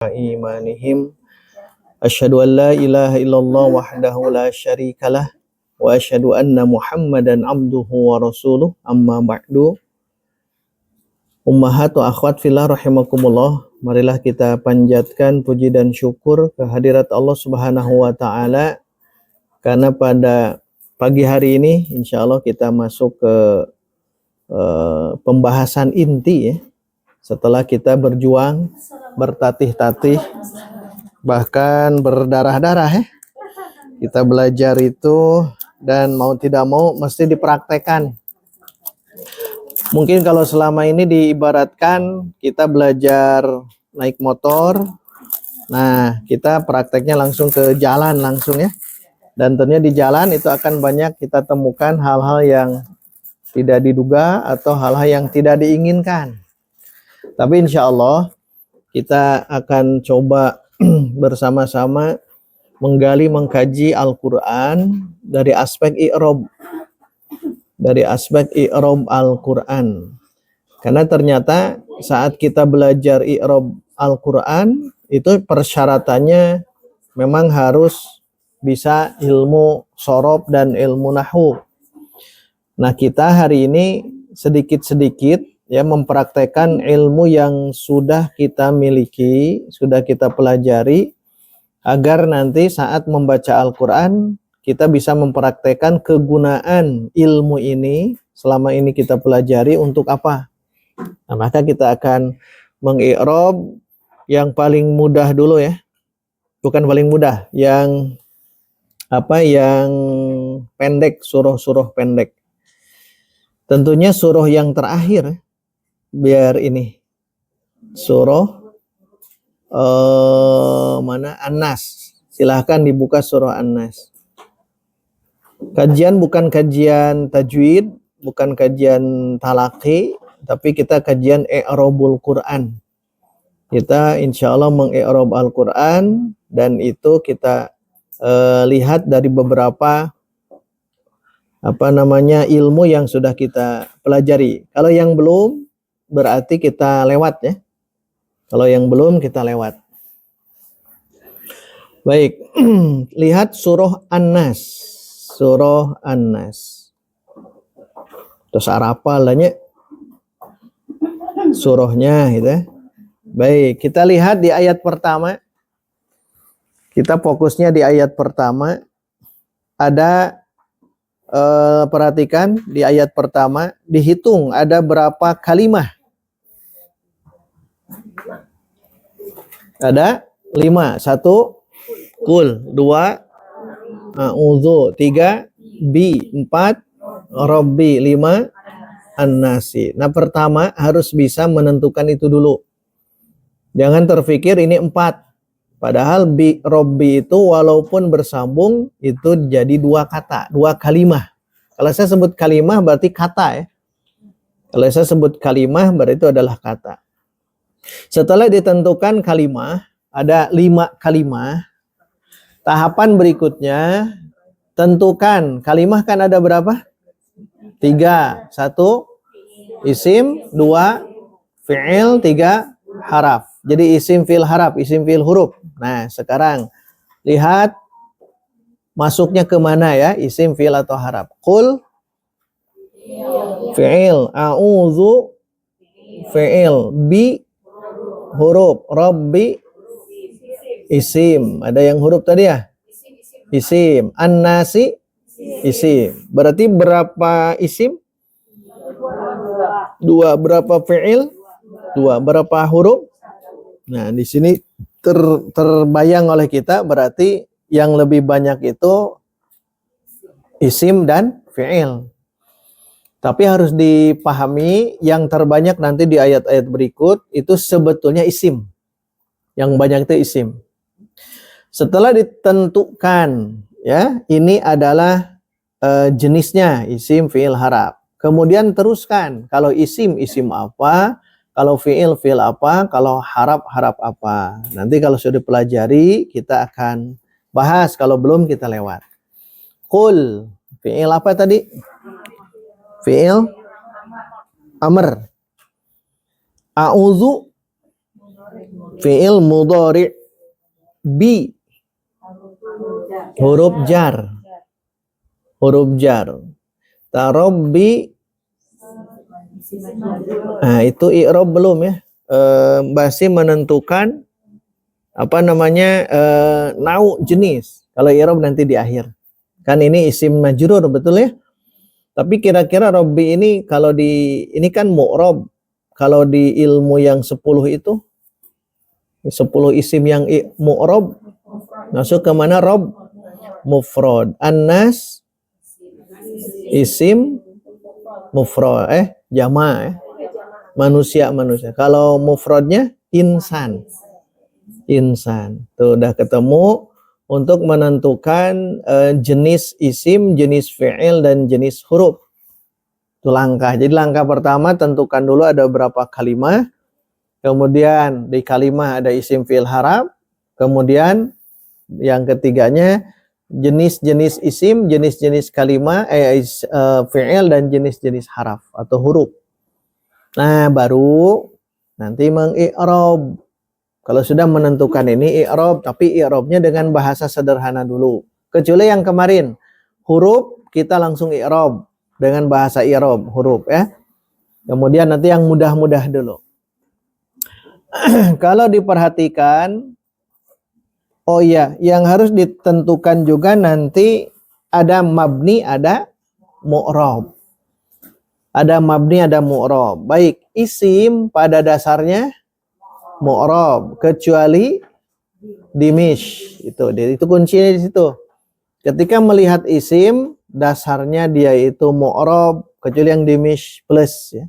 imanihim asyhadu an la ilaha illallah wahdahu la syarikalah wa asyhadu anna muhammadan abduhu wa rasuluh amma ba'du. Ummahat wa akhwat fillah rahimakumullah, marilah kita panjatkan puji dan syukur kehadirat Allah Subhanahu wa taala karena pada pagi hari ini insyaallah kita masuk ke pembahasan inti ya. Setelah kita berjuang, bertatih-tatih, bahkan berdarah-darah ya. Kita belajar itu dan mau tidak mau mesti dipraktekkan. Mungkin kalau selama ini diibaratkan kita belajar naik motor, nah kita prakteknya langsung ke jalan langsung ya. Dan ternyata di jalan itu akan banyak kita temukan hal-hal yang tidak diduga atau hal-hal yang tidak diinginkan. Tapi insya Allah kita akan coba bersama-sama menggali, mengkaji Al-Quran dari aspek i'rob. Dari aspek i'rob Al-Quran. Karena ternyata saat kita belajar i'rob Al-Quran, itu persyaratannya memang harus bisa ilmu sorob dan ilmu nahwu. Nah kita hari ini sedikit-sedikit ya mempraktekkan ilmu yang sudah kita miliki, sudah kita pelajari, agar nanti saat membaca Al-Quran kita bisa mempraktekkan kegunaan ilmu ini selama ini kita pelajari untuk apa. Nah, maka kita akan mengi'rob yang paling mudah dulu ya. Bukan paling mudah, yang pendek, surah-surah pendek. Tentunya surah yang terakhir, biar ini surah mana An-Nas. Silahkan dibuka surah An-Nas. Kajian bukan kajian tajwid, bukan kajian talaqi, tapi kita kajian i'robul Quran. Kita insya Allah mengi'rob Al-Quran dan itu kita lihat dari beberapa ilmu yang sudah kita pelajari. Kalau yang belum berarti kita lewat ya. Kalau yang belum kita lewat. Baik, lihat surah An-Nas. Surah An-Nas. Terus apa lahnya? Surahnya gitu ya. Baik, kita lihat di ayat pertama. Kita fokusnya di ayat pertama. Ada perhatikan di ayat pertama dihitung ada berapa kalimah? Ada 5. 1 kul, 2 a'udzu, 3 bi, 4 rabbi, 5 an-nasi. Nah, pertama harus bisa menentukan itu dulu. Jangan terpikir ini 4. Padahal bi rabbi itu walaupun bersambung itu jadi 2 kata, 2 kalimah. Kalau saya sebut kalimah berarti kata ya. Kalau saya sebut kalimah berarti itu adalah kata. Setelah ditentukan kalimah, ada 5 kalimah. Tahapan berikutnya, tentukan kalimah kan ada berapa? 3. 1 isim, 2 fi'il, 3 haraf. Jadi isim fi'il haraf, isim fi'il huruf. Nah, sekarang lihat masuknya ke mana ya, isim fi'il atau haraf. Qul fi'il, a'udzu fi'il, bi huruf, rabbi isim. Ada yang huruf tadi ya? Isim. An-nasi isim. Berarti berapa isim? 2. Berapa fi'il? 2. Berapa huruf? Nah, di sini terbayang oleh kita berarti yang lebih banyak itu isim dan fi'il. Tapi harus dipahami yang terbanyak nanti di ayat-ayat berikut itu sebetulnya isim. Yang banyak itu isim. Setelah ditentukan ya, ini adalah jenisnya isim, fi'il, haraf. Kemudian teruskan kalau isim apa, kalau fi'il apa, kalau harap apa. Nanti kalau sudah dipelajari kita akan bahas, kalau belum kita lewat. Qul, fi'il apa tadi? Fi'il amr. A'udzu Fi'il mudhari bi huruf jar. Huruf jar. Tarabbi. Nah, itu i'rab belum ya? Masih menentukan apa namanya nau jenis. Kalau i'rab nanti di akhir. Kan ini isim majrur, betul ya? Tapi kira-kira Rabbi ini kalau ini kan mu'rab. Kalau di ilmu yang 10 itu 10 isim yang mu'rab masuk ke mana? Rob mufrad. An-nas isim mufrad jama manusia. Kalau mufradnya insan. Tuh udah ketemu untuk menentukan jenis isim, jenis fi'il dan jenis huruf. Itu langkah. Jadi langkah pertama tentukan dulu ada berapa kalimat. Kemudian di kalimat ada isim fi'il haraf. Kemudian yang ketiganya jenis-jenis isim, jenis-jenis kalimat, fi'il dan jenis-jenis haraf atau huruf. Nah, baru nanti mengi'rab. Kalau sudah menentukan ini i'rab, tapi i'rabnya dengan bahasa sederhana dulu. Kecuali yang kemarin, huruf kita langsung i'rab dengan bahasa i'rab huruf ya. Kemudian nanti yang mudah-mudah dulu. Kalau diperhatikan, oh iya, yang harus ditentukan juga nanti ada mabni, ada mu'rab. Ada mabni, ada mu'rab. Baik, isim pada dasarnya mu'rab kecuali dimish. Itu kuncinya di situ. Ketika melihat isim dasarnya dia itu mu'rab kecuali yang dimish plus ya.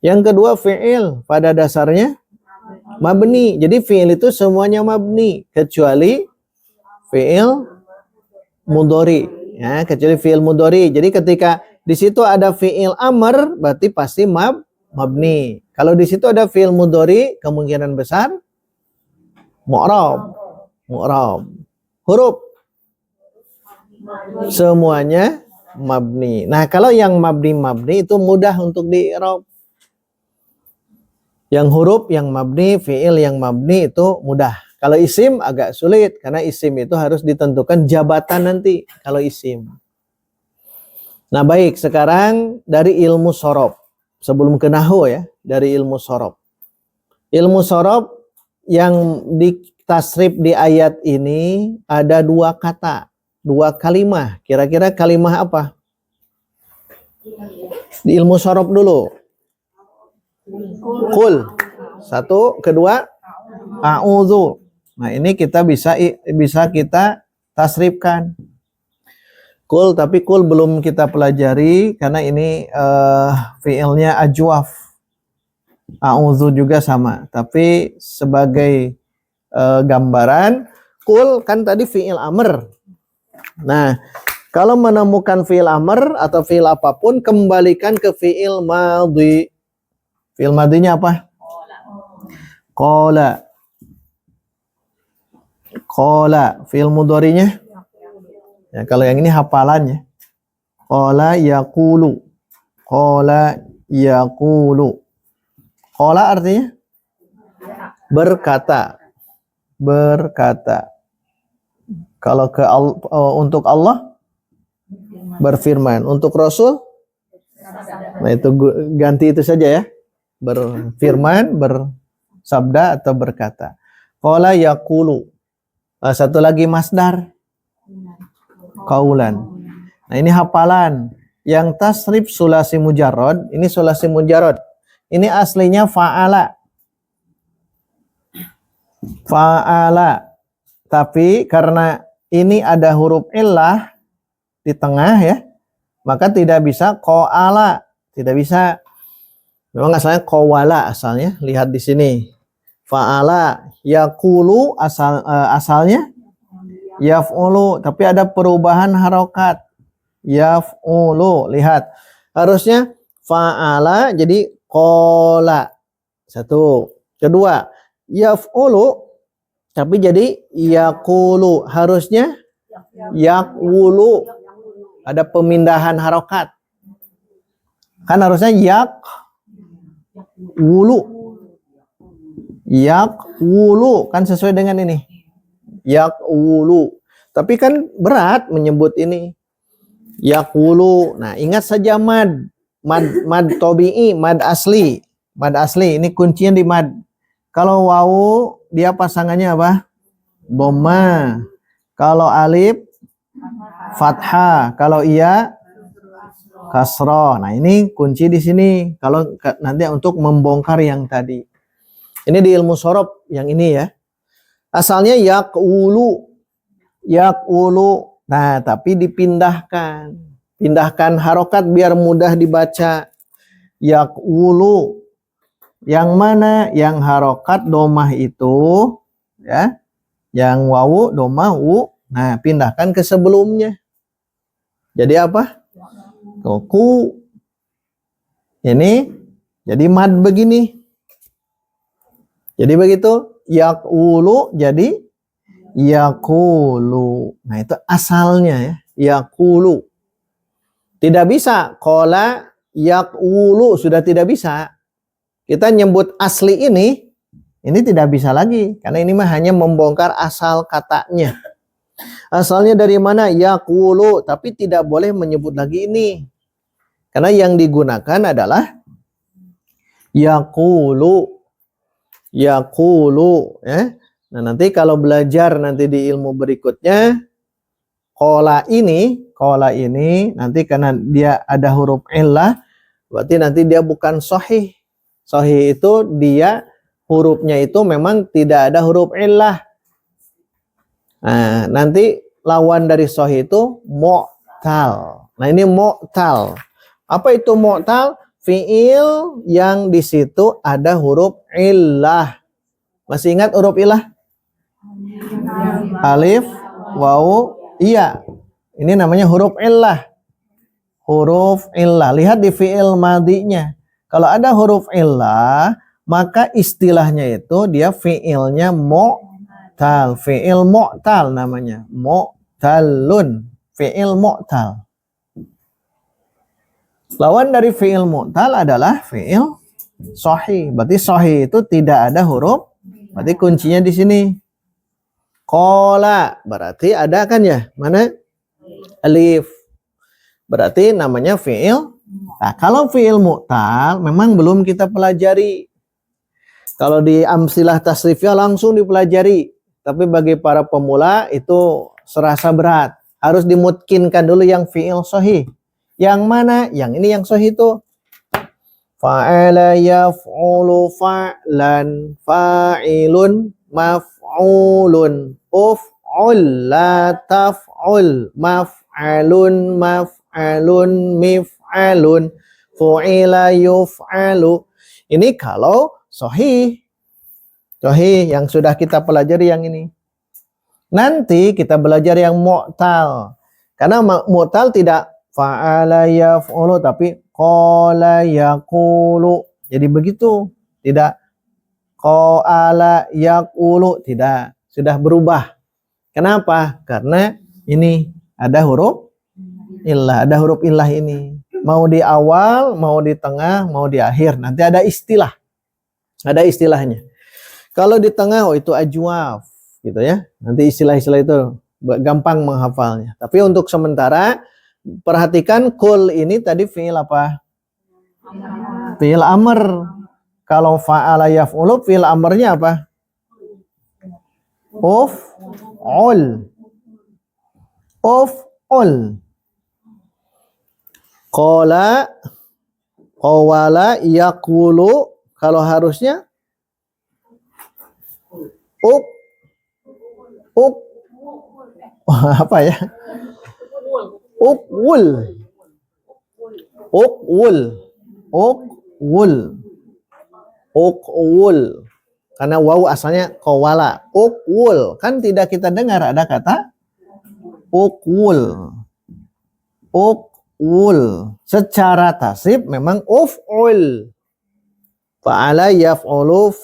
Yang kedua fi'il pada dasarnya mabni. Jadi fi'il itu semuanya mabni kecuali fi'il mudhari ya, kecuali fi'il mudhari. Jadi ketika di situ ada fi'il amr berarti pasti mabni. Kalau di situ ada fi'il mudhari kemungkinan besar mu'rab. Huruf semuanya mabni. Nah, kalau yang mabni itu mudah untuk di-i'rab. Yang huruf yang mabni, fi'il yang mabni itu mudah. Kalau isim agak sulit karena isim itu harus ditentukan jabatan nanti kalau isim. Nah, baik, sekarang dari ilmu shorof. Sebelum ke nahwu ya, dari ilmu shorof. Ilmu shorof yang ditasrif di ayat ini ada 2 kata, 2 kalimah. Kira-kira kalimah apa? Di ilmu shorof dulu. Qul. 1, kedua a'udzu. Nah, ini kita bisa kita tasrifkan. Qul, tapi qul belum kita pelajari karena ini fi'ilnya ajwaf. A'udzu juga sama, tapi sebagai gambaran qul kan tadi fi'il amr. Nah, kalau menemukan fi'il amr atau fi'il apapun kembalikan ke fi'il madhi. Fi'il madhinya apa? Qala. Fi'il mudhari'nya? Ya, kalau yang ini hafalannya. Qala yaqulu. Qala artinya berkata. Kalau untuk Allah berfirman, untuk Rasul nah itu ganti itu saja ya. Berfirman, bersabda atau berkata. Qala yaqulu. Satu lagi masdar. Qaulan. Nah, ini hafalan. Yang tasrif sulasi mujarrad, ini sulasi mujarrad. Ini aslinya fa'ala. Tapi karena ini ada huruf illah di tengah ya, maka tidak bisa qala, tidak bisa. Memang asalnya qawala asalnya. Lihat di sini. Fa'ala yaqulu asalnya yaf'ulu, tapi ada perubahan harokat. Yaf'ulu, lihat. Harusnya fa'ala jadi qala. 1. Kedua, yaf'ulu tapi jadi yaqulu. Harusnya yaqulu. Ada pemindahan harokat. Kan harusnya yaqulu. Yaqulu kan sesuai dengan ini. Yaqulu. Tapi kan berat menyebut ini. Yaqulu. Nah, ingat saja mad. Mad tabi'i, mad asli. Mad asli ini kuncinya di mad. Kalau wawu dia pasangannya apa? Dhamma. Kalau alif fathah. Kalau iya kasroh. Nah, ini kunci di sini. Kalau nanti untuk membongkar yang tadi. Ini di ilmu shorof yang ini ya. Asalnya yaqulu. Yaqulu. Nah, tapi dipindahkan. Pindahkan harokat biar mudah dibaca. Yaqulu. Yang mana? Yang harokat domah itu ya. Yang wawu domah wu. Nah, pindahkan ke sebelumnya. Jadi apa? Ku. Ini jadi mad begini. Jadi begitu, yaqulu jadi yaqulu. Nah, itu asalnya ya, yaqulu. Tidak bisa qala yaqulu, sudah tidak bisa. Kita nyebut asli ini tidak bisa lagi karena ini mah hanya membongkar asal katanya. Asalnya dari mana? Yaqulu, tapi tidak boleh menyebut lagi ini. Karena yang digunakan adalah yaqulu. Yaqulu ya. Nah, nanti kalau belajar nanti di ilmu berikutnya qala ini nanti karena dia ada huruf illah berarti nanti dia bukan sahih. Sahih itu dia hurufnya itu memang tidak ada huruf illah. Nah, nanti lawan dari sahih itu mu'tal. Nah, ini mu'tal. Apa itu mu'tal? Fi'il yang di situ ada huruf illah. Masih ingat huruf illah? Alif, wawu, iya. Ini namanya huruf illah. Huruf illah. Lihat di fi'il madinya. Kalau ada huruf illah, maka istilahnya itu dia fi'ilnya mu'tal. Fi'il mu'tal namanya. Mu'talun. Fi'il mu'tal. Lawan dari fi'il mu'tal adalah fi'il sahih. Berarti sahih itu tidak ada huruf. Berarti kuncinya di sini. Qala berarti ada kan ya? Mana? Alif. Berarti namanya fi'il. Nah, kalau fi'il mu'tal memang belum kita pelajari. Kalau di amsilah tasrifnya langsung dipelajari. Tapi bagi para pemula itu serasa berat. Harus dimutkinkan dulu yang fi'il sahih. Yang mana? Yang ini yang sahih itu. Fa'ala yaf'ulu fa'lan fa'ilun maf'ulun uf'ul la taf'ul maf'alun maf'alun mif'alun fu'ila yuf'alu. Ini kalau sahih. Sahih yang sudah kita pelajari yang ini. Nanti kita belajar yang mu'tal. Karena mu'tal tidak fa'ala yaf'ulu tapi qala yaqulu. Jadi begitu. Tidak qala yaqulu. Tidak. Sudah berubah. Kenapa? Karena ini ada huruf illah. Ada huruf illah ini. Mau di awal, mau di tengah, mau di akhir. Nanti ada istilah. Ada istilahnya. Kalau di tengah, oh itu ajwaf. Gitu ya. Nanti istilah-istilah itu gampang menghafalnya. Tapi untuk sementara perhatikan kul ini tadi fi'il apa? Fi'il amr. Kalau fa'ala yaf'ulu fi'il amrnya apa? Uf'ul. Uf'ul. Qala qawala yaqulu. Kalau harusnya apa ya? Uqwul. Uqwul. Uqwul. Uqwul. Karena wawu asalnya qawala. Uqwul. Kan tidak kita dengar ada kata uqwul. Uqwul. Secara tasrif memang uf'ul. Fa'ala yaf'ulu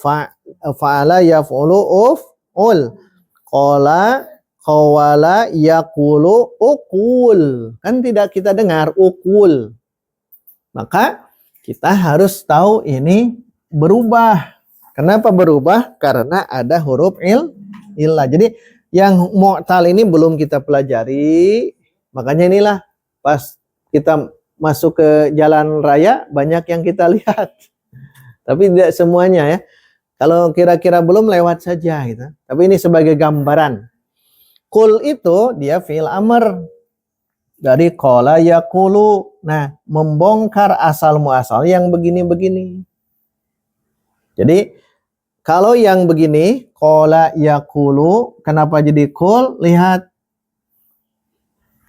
fa'ala yaf'ulu uf'ul. Qala qawala yaqulu uqul. Kan tidak kita dengar uqul. Maka kita harus tahu ini berubah. Kenapa berubah? Karena ada huruf illah. Jadi yang mu'tal ini belum kita pelajari. Makanya inilah pas kita masuk ke jalan raya banyak yang kita lihat. Tapi tidak semuanya ya. Kalau kira-kira belum lewat saja gitu. Tapi ini sebagai gambaran. Kul itu dia fi'il amr. Dari qala yaqulu. Nah, membongkar asal muasal yang begini-begini. Jadi kalau yang begini qala yaqulu, kenapa jadi kul?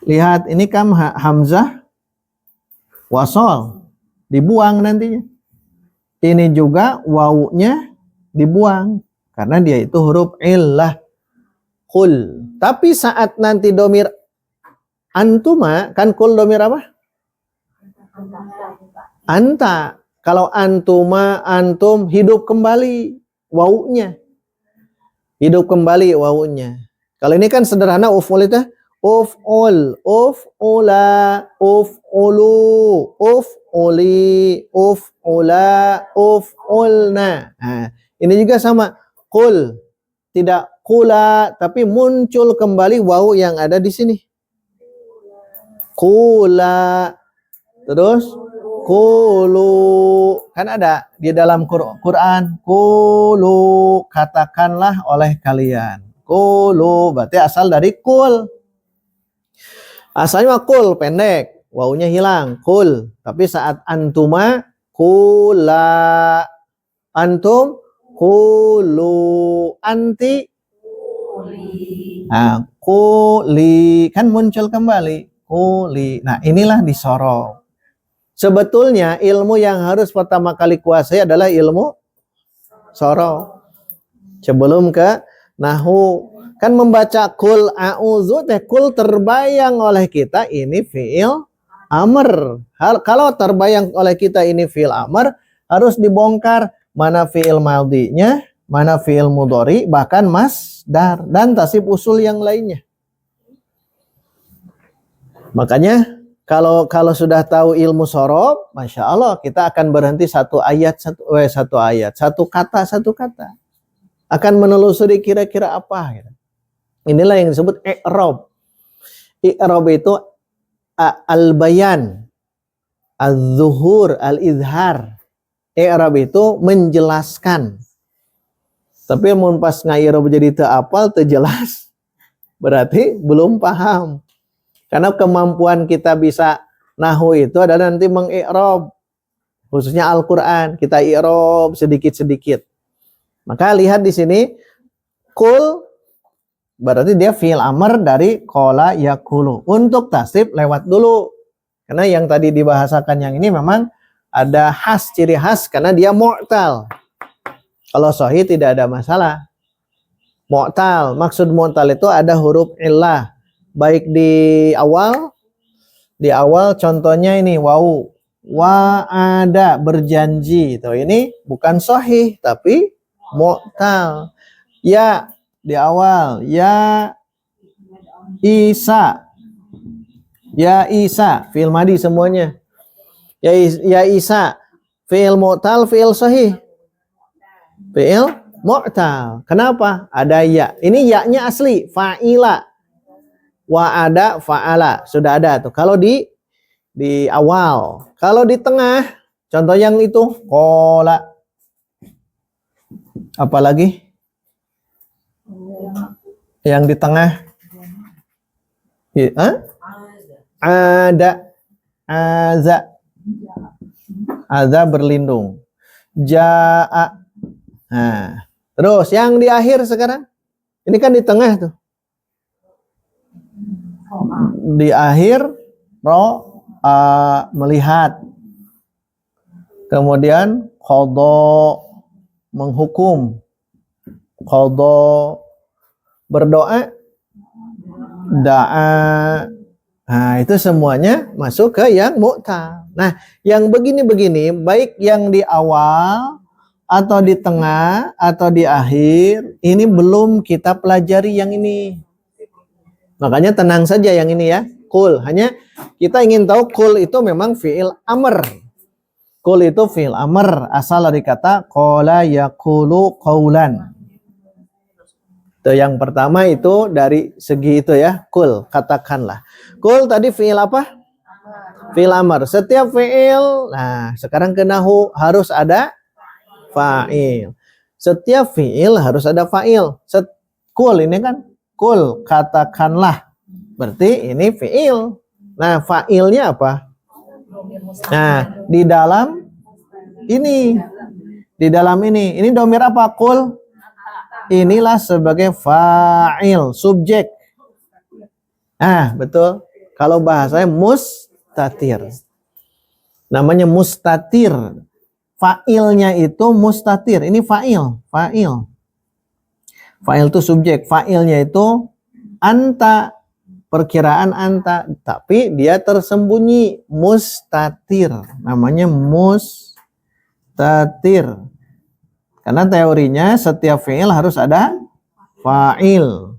Lihat ini kan hamzah wasol dibuang nantinya. Ini juga wawunya dibuang karena dia itu huruf illah. Kul. Tapi saat nanti domir antuma, kan kul domir apa? Anta. Kalau antuma, antum hidup kembali wawunya. Hidup kembali wawunya. Kalau ini kan sederhana uf'ul itu uf'ul, uf'ula, uf'ulu, uf'uli, uf'ula, uf'ulna. Nah, ini juga sama. Kul. Tidak kula, tapi muncul kembali wawu yang ada di sini. Kula. Terus kulu. Kan ada di dalam Quran. Kulu. Katakanlah oleh kalian. Kulu. Berarti asal dari kul. Asalnya kul pendek. Wawunya hilang. Kul. Tapi saat antuma. Kula. Antum. Kulu. Anti. Nah, kuli. Kan muncul kembali. Kuli. Nah, inilah disorot. Sebetulnya ilmu yang harus pertama kali kuasai adalah ilmu sorot. Sebelum ke nahu. Kan membaca kul a'udzu teh kul terbayang oleh kita ini fi'il amr. Kalau terbayang oleh kita ini fi'il amr, harus dibongkar mana fi'il madhinya, mana fi'il mudhari, bahkan masdar dan tasib usul yang lainnya. Makanya kalau sudah tahu ilmu sorob, masya Allah kita akan berhenti satu kata, akan menelusuri kira-kira apa. Inilah yang disebut i'rab. I'rab itu al-bayan, al-zuhur, al-izhar. I'rab itu menjelaskan. Tapi mun pas nga'irab jadi teu apal, teu jelas, berarti belum paham. Karena kemampuan kita bisa nahu itu adalah nanti mengi'rab. Khususnya Al-Qur'an, kita i'rab sedikit-sedikit. Maka lihat di sini kul berarti dia fi'il amr dari qala yaqulu. Untuk tasrif lewat dulu. Karena yang tadi dibahasakan yang ini memang ada ciri khas karena dia mu'tal. Kalau sahih tidak ada masalah. Mu'tal, maksud mu'tal itu ada huruf illah. Baik di awal contohnya ini wawu. Wa'ada, berjanji. Tuh, ini bukan sahih tapi mu'tal. Ya, di awal. Ya Isa. Ya Isa, fi'il madi semuanya. Ya Isa, fi'il mu'tal, fi'il sahih. Fi'il mu'tal. Kenapa? Ada ya. Ini ya-nya asli, fa'ila. Wa'ada, fa'ala. Sudah ada tuh. Kalau di awal. Kalau di tengah, contoh yang itu qala. Apalagi? Yang di tengah. Ada. Aza berlindung. Ja'a. Nah, terus yang di akhir sekarang. Ini kan di tengah tuh. Di akhir melihat. Kemudian qadha, menghukum. Qadha, berdoa. Da'a. Nah, itu semuanya masuk ke yang mu'tal. Nah, yang begini-begini, baik yang di awal atau di tengah atau di akhir, ini belum kita pelajari yang ini. Makanya tenang saja yang ini ya, kul. Hanya kita ingin tahu kul itu memang fi'il amr. Qul itu fi'il amr, asal dari kata qala yaqulu qaulan. Itu yang pertama itu dari segi itu ya, qul, katakanlah. Qul tadi fi'il apa? Fi'il amr. Setiap fi'il, nah sekarang ke nahu harus ada fa'il. Setiap fi'il harus ada fa'il. Qul ini kan qul, katakanlah. Berarti ini fi'il. Nah, fa'ilnya apa? Nah, di dalam ini. Di dalam ini domir apa? Qul. Inilah sebagai fa'il, subjek. Nah, betul. Kalau bahasanya mustatir. Namanya mustatir. Fa'ilnya itu mustatir. Ini fa'il. Fa'il itu subjek. Fa'ilnya itu anta. Perkiraan anta. Tapi dia tersembunyi. Mustatir. Namanya mustatir. Karena teorinya setiap fi'il harus ada fa'il.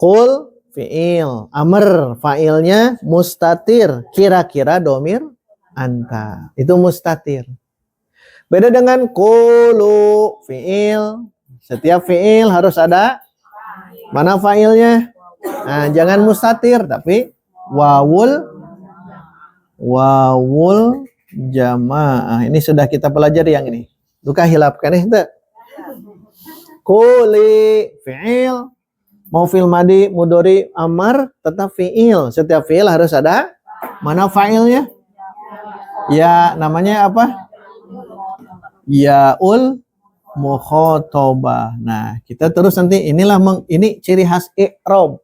Qul fi'il. Amr fa'ilnya mustatir. Kira-kira domir anta. Itu mustatir. Beda dengan qulu fi'il. Setiap fi'il harus ada mana fa'ilnya? Nah, jangan mustatir tapi wawul jamaah. Ini sudah kita pelajari yang ini. Duka hilapkan itu. Quli fi'il. Mau fi'il madi, mudhari, amar tetap fi'il. Setiap fi'il harus ada mana fa'ilnya? Ya, namanya apa? Yaul mukhatabah. Nah, kita terus nanti inilah ini ciri khas i'rab.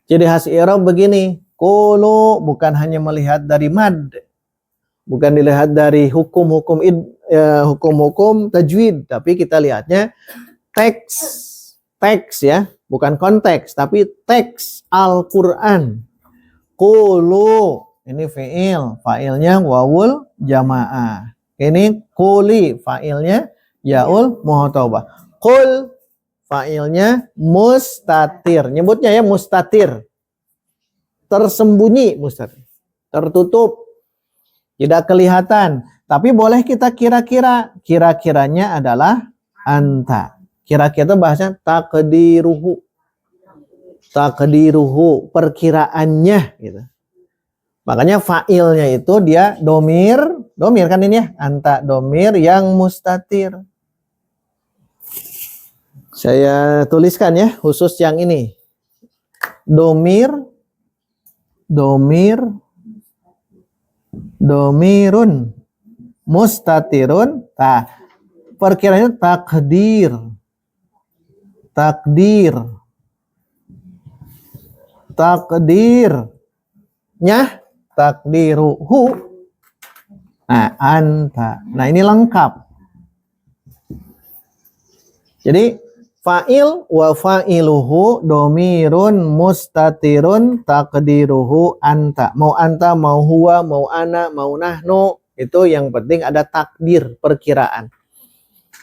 Ciri khas i'rab begini, qulu bukan hanya melihat dari mad, bukan dilihat dari hukum-hukum tajwid, tapi kita lihatnya teks ya, bukan konteks, tapi teks Al-Qur'an. Qulu ini fi'il, fa'ilnya wawul jamaah. Ini quli, fa'ilnya yaul muhatabah. Qul fa'ilnya mustatir. Nyebutnya ya mustatir. Tersembunyi mustatir. Tertutup. Tidak kelihatan. Tapi boleh kita kira-kira. Kira-kiranya adalah anta. Kira-kira itu bahasanya takdiruhu. Takdiruhu. Perkiraannya. Gitu. Makanya fa'ilnya itu dia domir. Domir kan ini ya. Anta domir yang mustatir. Saya tuliskan ya, khusus yang ini. Domirun, mustatirun. Nah, perkiraannya takdirnya, takdiruhu. Nah, anta. Nah, ini lengkap. Jadi fa'il wa fa'iluhu domirun mustatirun takdiruhu anta. Mau anta, mau huwa, mau ana, mau nahnu. Itu yang penting ada takdir, perkiraan.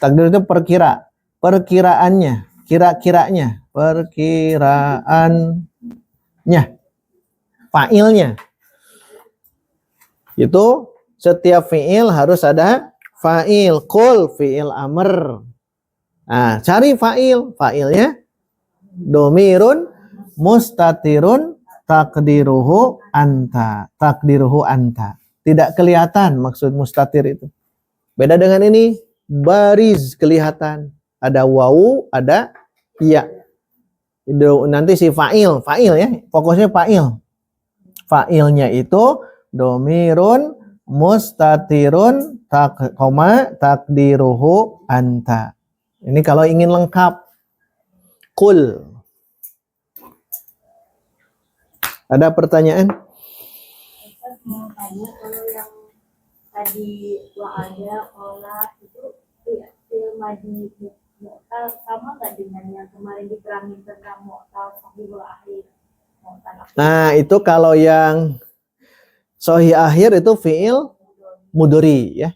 Takdir itu perkiraannya, kira-kiranya, perkiraannya, fa'ilnya. Itu setiap fi'il harus ada fa'il. Qul fi'il amr. Nah, cari fa'il. Fa'ilnya domirun mustatirun takdiruhu anta. Takdiruhu anta. Tidak kelihatan maksud mustatir itu. Beda dengan ini, bariz, kelihatan. Ada wawu, ada ya. Nanti si fa'il ya. Fokusnya fa'il. Fa'ilnya itu domirun mustatirun takdiruhu anta. Ini kalau ingin lengkap. Qul. Ada pertanyaan? Kalau yang tadi wa'ada, olah itu madi mu'tal sama nggak dengan yang kemarin diterangin tentang mu'tal sahihul akhir? Nah, itu kalau yang sahih akhir itu fi'il mudhari ya.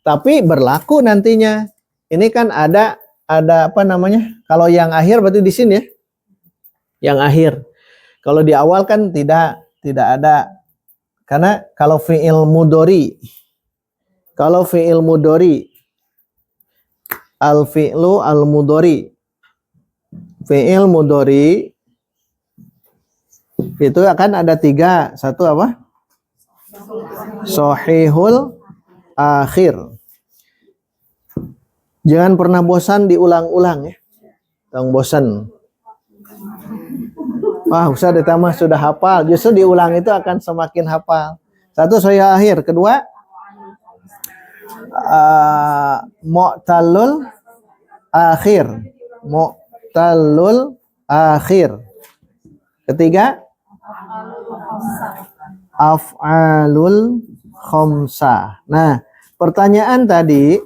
Tapi berlaku nantinya. Ini kan ada apa namanya? Kalau yang akhir berarti di sini ya. Yang akhir. Kalau di awal kan tidak ada Karena kalau fi'il mudhari, al-fi'lu al-mudhari, fi'il mudhari itu akan ada 3. Satu apa? Sahihul akhir. Jangan pernah bosan diulang-ulang ya. Jangan bosan. Wah, Ustaz ditambah sudah hafal. Justru diulang itu akan semakin hafal. Satu sahih akhir. Kedua, mu'tallul akhir. Mu'tallul akhir. Ketiga, af'alul khamsah. Nah, pertanyaan tadi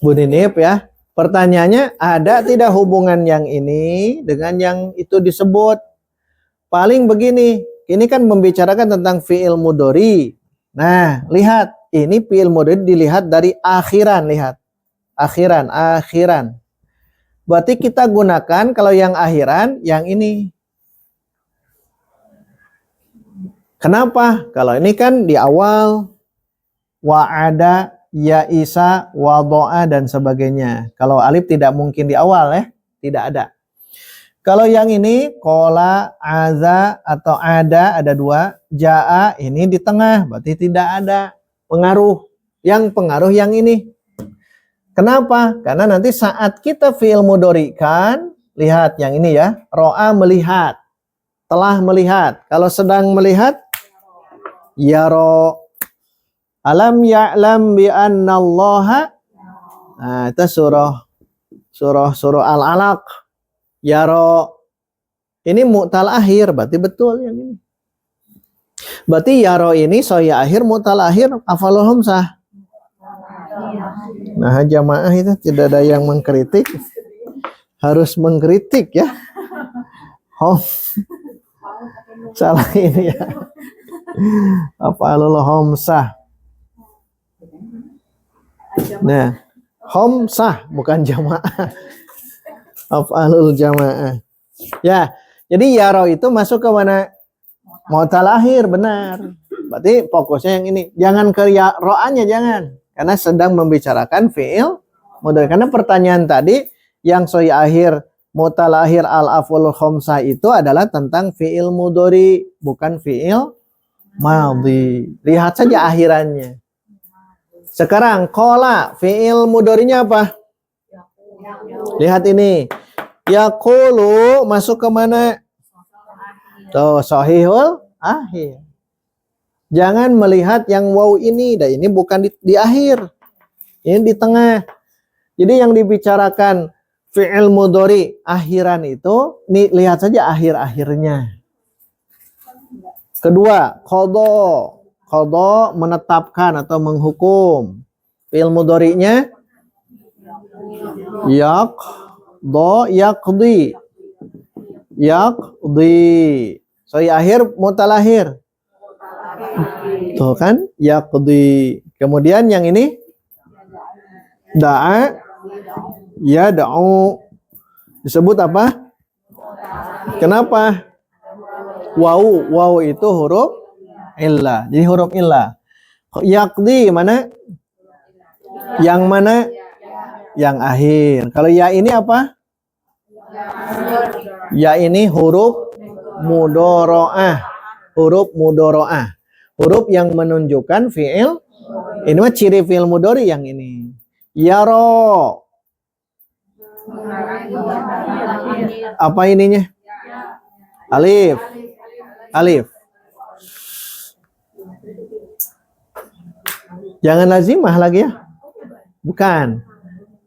Bu Ninip ya, pertanyaannya ada tidak hubungan yang ini dengan yang itu disebut? Paling begini, ini kan membicarakan tentang fi'il mudhari. Nah, lihat, ini fi'il mudhari dilihat dari akhiran, lihat. Akhiran. Berarti kita gunakan kalau yang akhiran, yang ini. Kenapa? Kalau ini kan di awal, wa'ada, ya isa, wado'a dan sebagainya. Kalau alif tidak mungkin di awal ya, tidak ada. Kalau yang ini kola, aza atau ada 2, jaa ini di tengah, berarti tidak ada pengaruh. Yang pengaruh yang ini. Kenapa? Karena nanti saat kita fi'il mudhari kan, lihat yang ini ya, ro'a melihat, telah melihat. Kalau sedang melihat, yaro. Alam ya'lam bi annallaha. Nah, itu surah Al-Alaq. Yaro. Ini mu'tal akhir, berarti betul yang ini. Berarti yaro ini sahih akhir, mu'tal akhir, afalul hamsah. Nah, jamaah itu tidak ada yang mengkritik. Harus mengkritik ya. Salah ini ya. Afalul hamsah. Nah, homsah bukan jamaah. Af'alul jamaah. Ya, jadi yaro itu masuk ke mana? Mu'tal akhir, benar. Berarti fokusnya yang ini. Jangan ke ro'anya, jangan. Karena sedang membicarakan fi'il mudhari. Karena pertanyaan tadi yang sahih akhir, mu'tal akhir al-af'alul khamsah itu adalah tentang fi'il mudhari, bukan fi'il madhi. Lihat saja akhirannya. Sekarang kola fi'il mudharinya apa? Lihat ini. Yaqulu masuk ke mana? Tuh, sahihul akhir. Jangan melihat yang waw ini. Dan ini bukan di akhir. Ini di tengah. Jadi yang dibicarakan fi'il mudhari akhiran itu, nih lihat saja akhir-akhirnya. Kedua, qadha. Qadha menetapkan atau menghukum. Fi'il mudhari'nya yaqdi. Sahih akhir, mu'tal akhir. Tuh kan, yaqdi. Kemudian yang ini da'a, yad'u. Disebut apa? Kenapa? Waw itu huruf illah. Jadi huruf illah. Yaqdi mana? Yang mana? Yang akhir. Kalau ya ini apa? Ya ini huruf mudharaah. Huruf mudharaah. Huruf yang menunjukkan fi'il. Ini mah ciri fi'il mudhari yang ini. Yaro. Apa ininya? Alif. Jangan lazimah lagi ya. Bukan.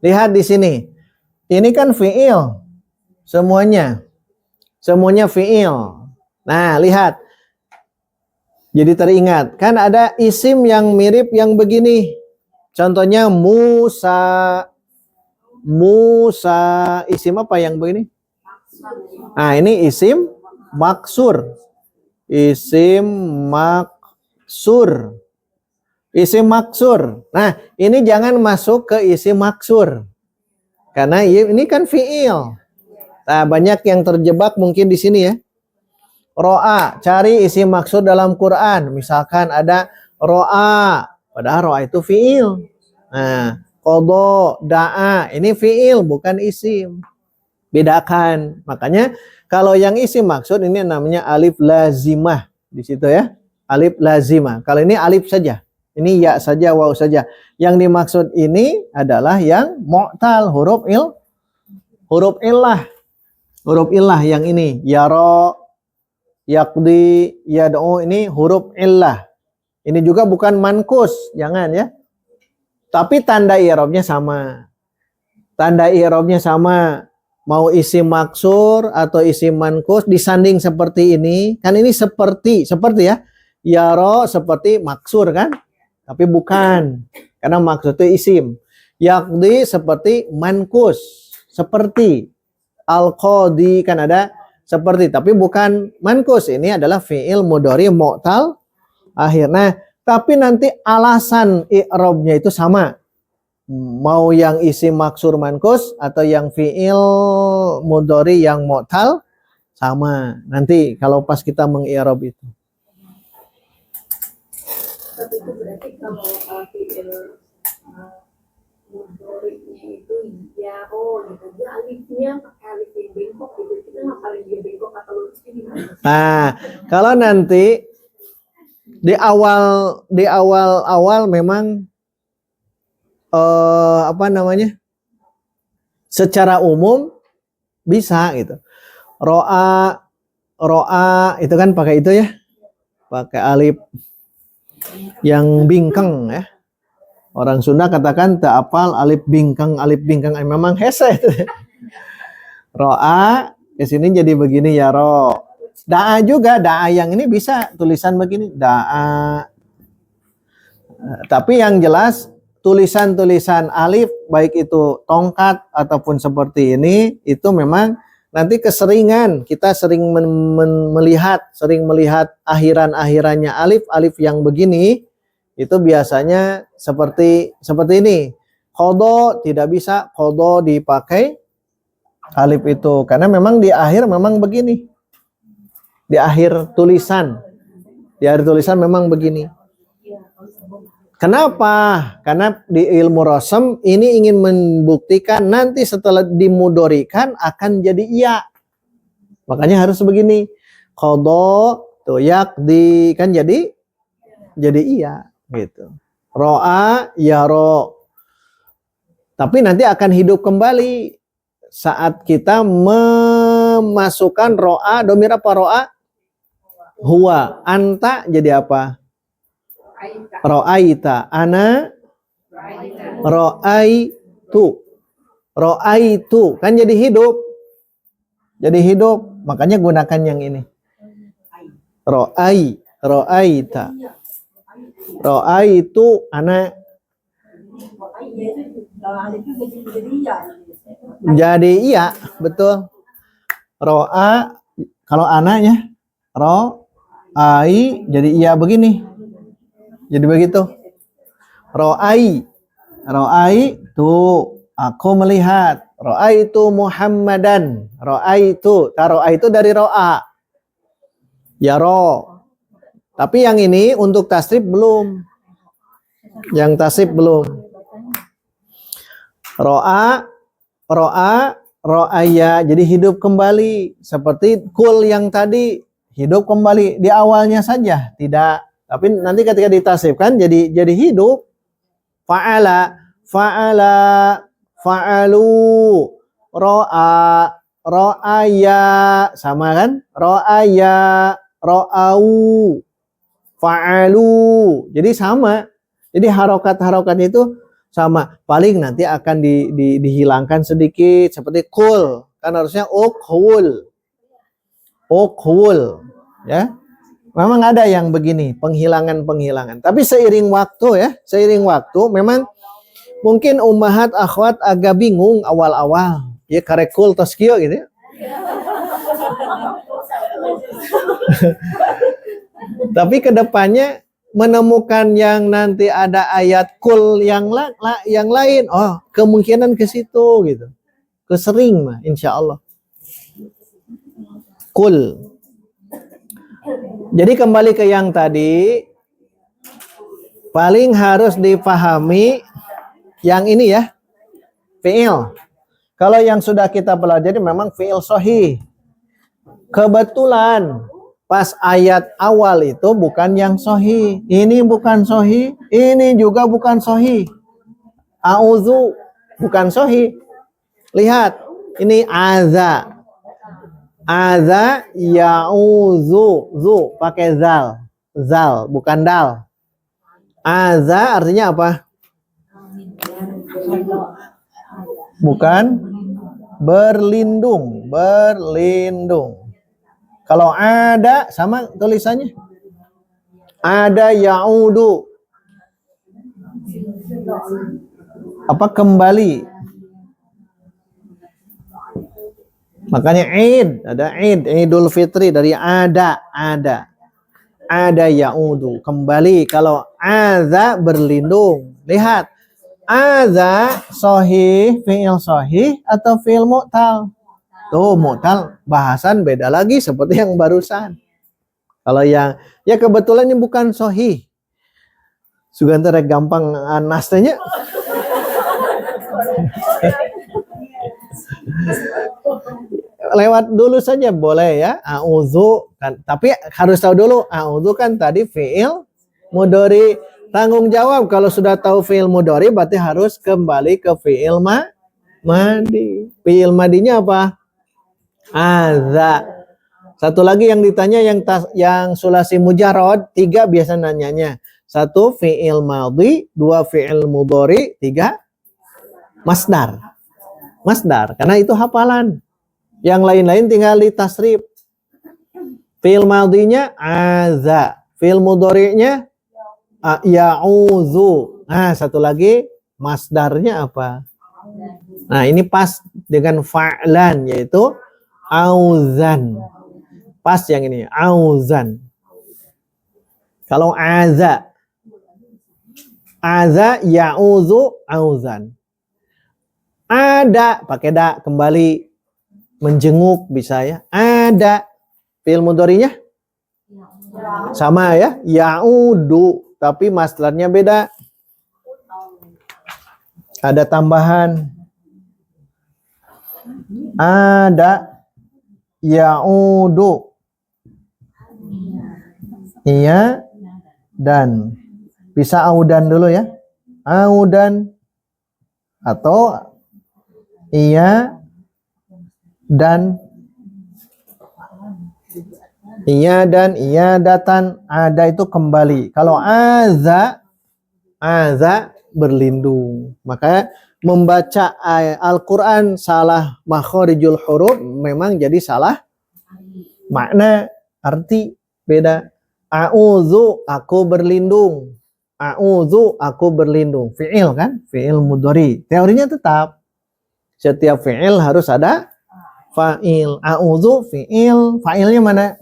Lihat di sini. Ini kan fi'il. Semuanya fi'il. Nah, lihat. Jadi teringat. Kan ada isim yang mirip yang begini. Contohnya Musa. Isim apa yang begini? Nah, ini isim maksur. Isim maksur. Nah, ini jangan masuk ke isim maksur. Karena ini kan fi'il. Nah, banyak yang terjebak mungkin di sini ya. Ro'a, cari isi maksud dalam Quran. Misalkan ada ro'a, padahal ro'a itu fi'il. Nah, qadha, da'a, ini fi'il bukan isim. Bedakan. Makanya kalau yang isim maksud ini namanya alif lazimah di situ ya. Alif lazimah. Kalau ini alif saja. Ini ya saja, waw saja. Yang dimaksud ini adalah yang mu'tal, huruf illah. Huruf illah yang ini. Yara, yaqdi, yad'u, ini huruf illah. Ini juga bukan mankus, jangan ya. Tapi tanda i'rabnya sama. Tanda i'rabnya sama. Mau isim maksur atau isim mankus disanding seperti ini. Kan ini seperti ya. Yara seperti maksur kan? Tapi bukan. Karena maksudnya isim. Yaqdi seperti mankus. Seperti. Al-qadi kan ada seperti, tapi bukan mankus. Ini adalah fi'il mudhari mu'tal akhir. Nah, tapi nanti alasan i'rabnya itu sama. Mau yang isim maksur mankus atau yang fi'il mudhari yang mu'tal sama. Nanti kalau pas kita meng-i'rab itu. Tapi itu berarti kalau fi'il mudhari'nya itu ya gitu. Dia alifnya pakai alif yang bengkok gitu. Kita ngapalin dia bengkok atau lurusnya gimana? Nah, kalau nanti di awal memang secara umum bisa gitu. Ro'a itu kan pakai itu ya. Pakai alif yang bingkeng ya. Orang Sunda katakan tak apal alif bingkeng memang hese itu. Ro'a ke sini jadi begini ya ro. Da'a juga, da'a yang ini bisa tulisan begini, da'a. Tapi yang jelas tulisan-tulisan alif baik itu tongkat ataupun seperti ini itu memang nanti keseringan kita sering melihat akhiran-akhirannya alif yang begini itu biasanya seperti ini. Qadha tidak bisa qadha dipakai alif itu karena memang di akhir memang begini. Di akhir tulisan memang begini. Kenapa? Karena di ilmu rasam ini ingin membuktikan nanti setelah dimudharikan akan jadi iya. Makanya harus begini. Qadha tuh yaqdi kan jadi iya gitu. Ro'a yara. Tapi nanti akan hidup kembali saat kita memasukkan ro'a, domir apa ro'a? Huwa. Anta jadi apa? Ro'aita. Ana ro'aitu. Kan jadi hidup. Makanya gunakan yang ini. Ro'aita. Ro'aitu ana. Jadi iya, betul. Ro'a kalau anaknya ro'ai jadi iya begini. Jadi begitu. Ro'ai tuh aku melihat. Ro'ai itu Muhammadan. Ro'ai itu dari ro'a. Ya ro. Tapi yang ini untuk tasrif belum. Yang tasrif belum. Ro'aya jadi hidup kembali seperti kul yang tadi hidup kembali di awalnya saja tidak, tapi nanti ketika ditasrifkan jadi hidup. Fa'alu ro'aya sama kan, ro'au fa'alu jadi sama, jadi harokat-harokatnya itu sama, paling nanti akan dihilangkan sedikit seperti kul kan harusnya ukhul ya. Memang ada yang begini penghilangan, tapi seiring waktu memang mungkin ummahat akhwat agak bingung awal-awal ya karekul toskio gitu ya. Tapi kedepannya menemukan yang nanti ada ayat kul yang lain, oh kemungkinan ke situ gitu, kesering mah insya Allah. Kul Jadi kembali ke yang tadi, paling harus dipahami yang ini ya, fi'il. Kalau yang sudah kita pelajari memang fi'il sahih. Kebetulan pas ayat awal itu bukan yang sahih. Ini bukan sahih, ini juga bukan sahih. A'udzu bukan sahih. Lihat, ini aza. Aza ya'udzu, zu pakai zal. Zal bukan dal. Aza artinya apa? Bukan berlindung, berlindung. Kalau ada sama tulisannya. Ada ya'udu. Apa kembali? Makanya Id, ada Id, Idul Fitri dari ada. Ada ya'udu, kembali. Kalau aza berlindung. Lihat, aza sahih, fi'il sahih atau fi'il mu'tal? Tuh, mu'tal bahasan beda lagi seperti yang barusan. Kalau yang ya kebetulan ini bukan sahih. Suganta rek gampang nastanya. Lewat dulu saja boleh ya. A'udzu kan, tapi harus tahu dulu a'udzu kan tadi fi'il mudhari. Tanggung jawab kalau sudah tahu fi'il mudhari berarti harus kembali ke fi'il madi. Fi'il madinya apa? Aza. Satu lagi yang ditanya yang sulasi mujarrad, 3 biasa nanyanya. 1 fi'il madhi, 2 fi'il mudhari, 3 masdar. Masdar karena itu hafalan. Yang lain-lain tinggal ditasrif. Fi'il madhinya aza, fi'il mudhari'nya ya'udzu. Nah, satu lagi masdarnya apa? Nah, ini pas dengan fa'lan yaitu auzan. Pas yang ini, auzan. Kalau aza ya'udzu auzan. Ada pakai da kembali, menjenguk bisa ya. Ada fi'il mudhari'nya sama ya, ya'udu, tapi masdarnya beda. Ada tambahan. Ada ya'udu. Iya dan bisa audan dulu ya. Audan atau iya dan iya datan. Ada itu kembali. Kalau aza berlindung. Maka membaca Al-Quran salah makharijul huruf memang jadi salah makna, arti beda. A'udzu aku berlindung. A'udzu aku berlindung. Fi'il kan? Fi'il mudhari. Teorinya tetap setiap fi'il harus ada fa'il. A'udzu fi'il, fa'ilnya mana?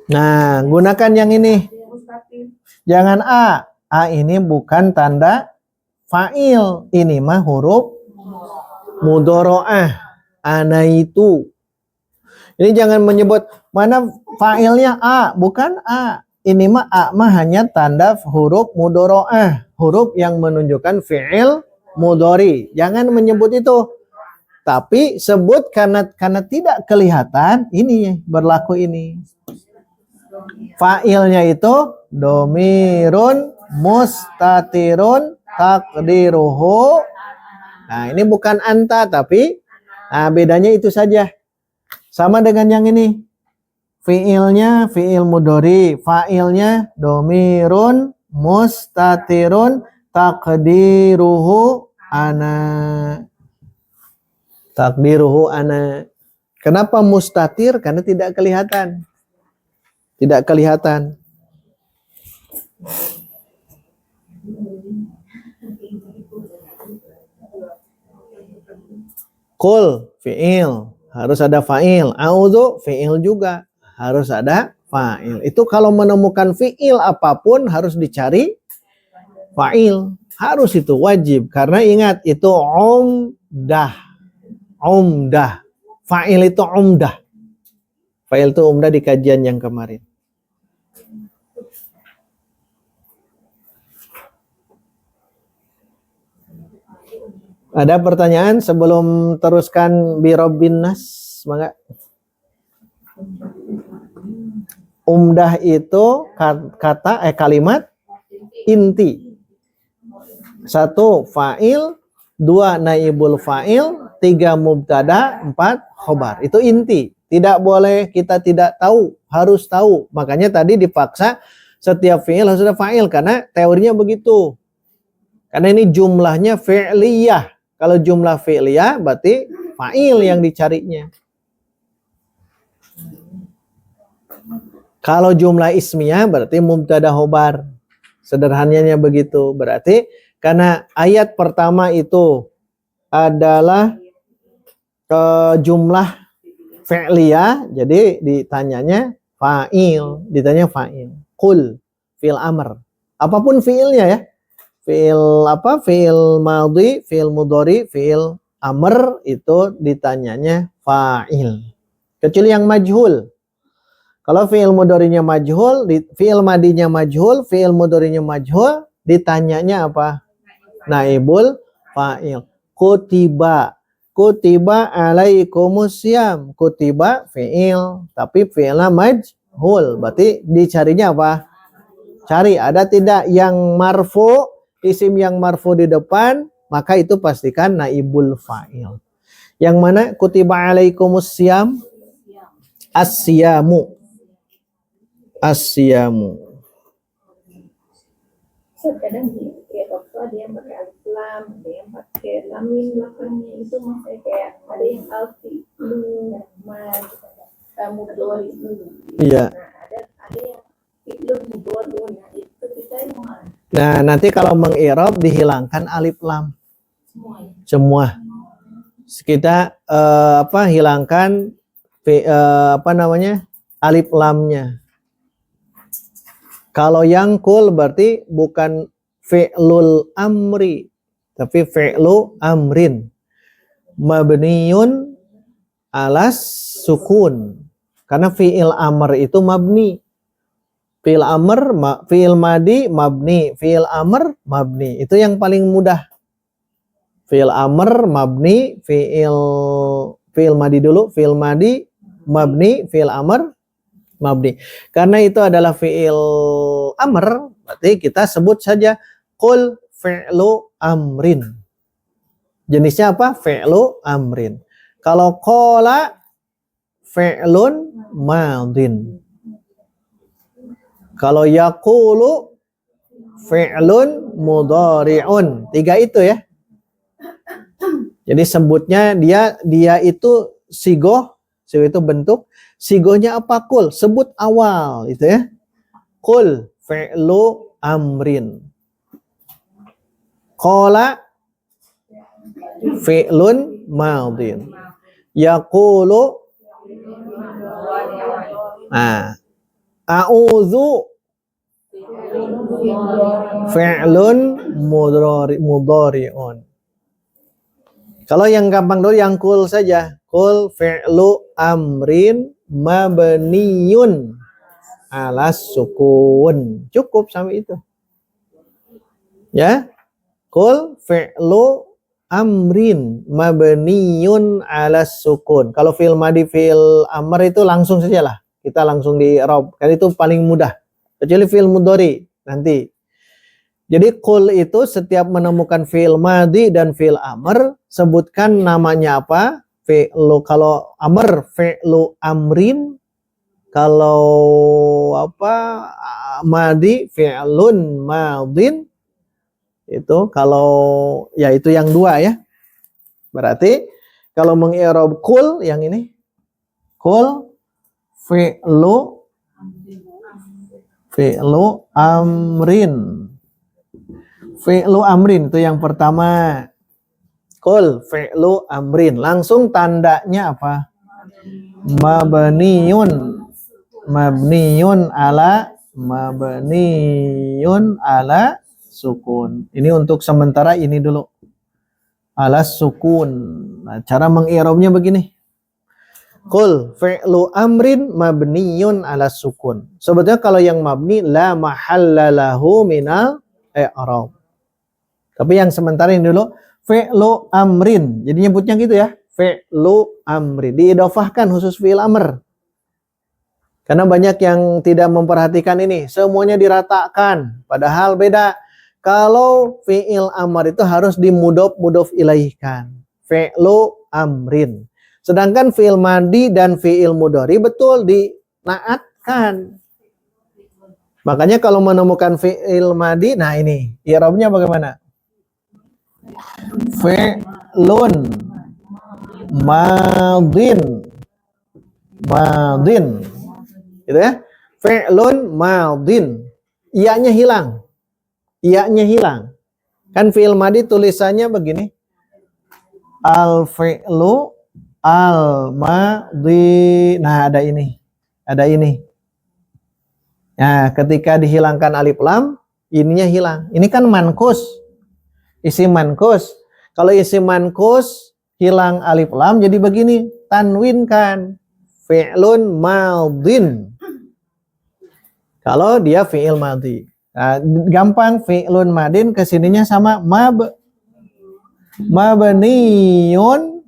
Nah, gunakan yang ini. Jangan A. A ini bukan tanda fa'il. Ini mah huruf mudharaah. Ana itu. Ini jangan menyebut mana fa'ilnya A, bukan A. Ini mah A mah hanya tanda huruf mudharaah, huruf yang menunjukkan fi'il mudhari. Jangan menyebut itu. Tapi sebut karena tidak kelihatan, ini berlaku ini. Fa'ilnya itu domirun mustatirun takdiruhu. Nah, ini bukan anta tapi bedanya itu saja. Sama dengan yang ini. Fi'ilnya fi'il mudhari, fa'ilnya domirun mustatirun takdiruhu ana. Takdiruhu ana. Kenapa mustatir? Karena tidak kelihatan. Tidak kelihatan. Qul fi'il, harus ada fa'il. A'udzu fi'il juga harus ada fa'il. Itu kalau menemukan fi'il apapun harus dicari fa'il. Harus itu wajib karena ingat itu umdah. Umdah. Fa'il itu umdah. Fa'il itu umdah di kajian yang kemarin. Ada pertanyaan sebelum teruskan bi Rabbin Nas? Semangat. Umdah itu kalimat inti. 1 fa'il, 2 naibul fa'il, 3 mubtada, 4 khobar. Itu inti. Tidak boleh kita tidak tahu, harus tahu. Makanya tadi dipaksa setiap fi'il harus ada fa'il karena teorinya begitu. Karena ini jumlahnya fi'liyah. Kalau jumlah fi'liyah berarti fa'il yang dicarinya. Kalau jumlah ismiyah berarti mubtada khobar. Sederhananya begitu. Berarti karena ayat pertama itu adalah jumlah fi'liyah, jadi ditanya fa'il. Qul fi'il amr. Apapun fi'ilnya ya. Fi'il apa? Fi'il madhi, fi'il mudhari, fi'il amr itu ditanyanya fa'il. Kecuali yang majhul. Kalau fi'il mudharinya majhul, fi'il madinya majhul, fi'il mudharinya majhul, ditanyanya apa? Naibul fa'il. Kutiba alaikumusiyam. Kutiba fi'il, tapi fi'ilnya majhul. Berarti dicarinya apa? Cari ada tidak yang marfu, isim yang marfu di depan, maka itu pastikan naibul fa'il. Yang mana kutiba alaikumusiyam? As-siyamu. Kadang kayak waktu ada yang pakai alif lam, ada yang pakai lamin belakangnya itu maksudnya kayak ada yang alfi lu mudori. Iya. Nah, ada yang itu mudori. Nah, itu kita yang mana? Nah, nanti kalau mengi'rab dihilangkan alif lam. Semua. Kita hilangkan alif lamnya. Kalau yang kul berarti bukan fi'lul amri, tapi fi'lu amrin. Mabniyun alas sukun. Karena fi'il amr itu mabni. Fi'il amr, fi'il madi mabni, fi'il amr mabni. Itu yang paling mudah. Fi'il amr mabni, fi'il madi dulu, fi'il madi mabni, fi'il amr mabni. Karena itu adalah fi'il amr, berarti kita sebut saja qul fi'lu amrin. Jenisnya apa? Fi'lu amrin. Kalau qala fi'lun madin. Kalau yaqulu fi'lun mudhari'un. 3 itu ya. Jadi sebutnya dia itu sigoh itu bentuk. Sigohnya apa? Kul. Sebut awal itu ya. Kul fi'lu amrin. Qala fi'lun madin. Yaqulu a'udzu fi'lun mudhari'un. Kalau yang gampang dulu yang kul saja. Kul fi'lu amrin mabniyun alas sukun. Cukup sampai itu. Ya. Kul fi'lu amrin mabniyun alas sukun. Kalau fi'il madi fi'il amr itu langsung sajalah. Kita langsung di i'rab. Kan itu paling mudah. Kecuali fi'il mudhari nanti. Jadi kul itu setiap menemukan fi'il madi dan fi'il amr, sebutkan namanya apa? Fi'lu, kalau amr fi'lu amrin, kalau madi fi'lun madin. Itu kalau ya itu yang 2 ya. Berarti kalau mengi'rab kul yang ini kul fi'lu amrin. Fi'lu amrin itu yang pertama. Kul fi'lu amrin. Langsung tandanya apa? Mabniyun ala sukun. Ini untuk sementara ini dulu. Ala sukun. Nah, cara mengi'rabnya begini. Qul fi'lu amrin mabniyun ala sukun. Sebetulnya kalau yang mabni la mahalla lahu minal i'rab. Tapi yang sementara ini dulu fi'lu amrin. Jadi nyebutnya gitu ya. Fi'lu amrin. Diidofahkan khusus fi'il amr. Karena banyak yang tidak memperhatikan ini. Semuanya diratakan. Padahal beda. Kalau fi'il amr itu harus mudhof ilaihkan. Fi'lu amrin. Sedangkan fi'il madi dan fi'il mudhari betul dinaatkan. Makanya kalau menemukan fi'il madi, nah ini, i'rabnya bagaimana? Fi'lun madin. Madin. Gitu ya. Fi'lun madin. Iya-nya hilang. Iya-nya hilang. Kan fi'il madi tulisannya begini. Al-fi'lu al-madi. Nah, ada ini. Ada ini. Nah, ketika dihilangkan alif lam, ininya hilang. Ini kan mankus. Isim mankus. Kalau isim mankus hilang alif lam jadi begini, tanwin kan. Fi'lun madin. Kalau dia fi'il madi. Nah, gampang fi'lun madin kesininya sama mabniyun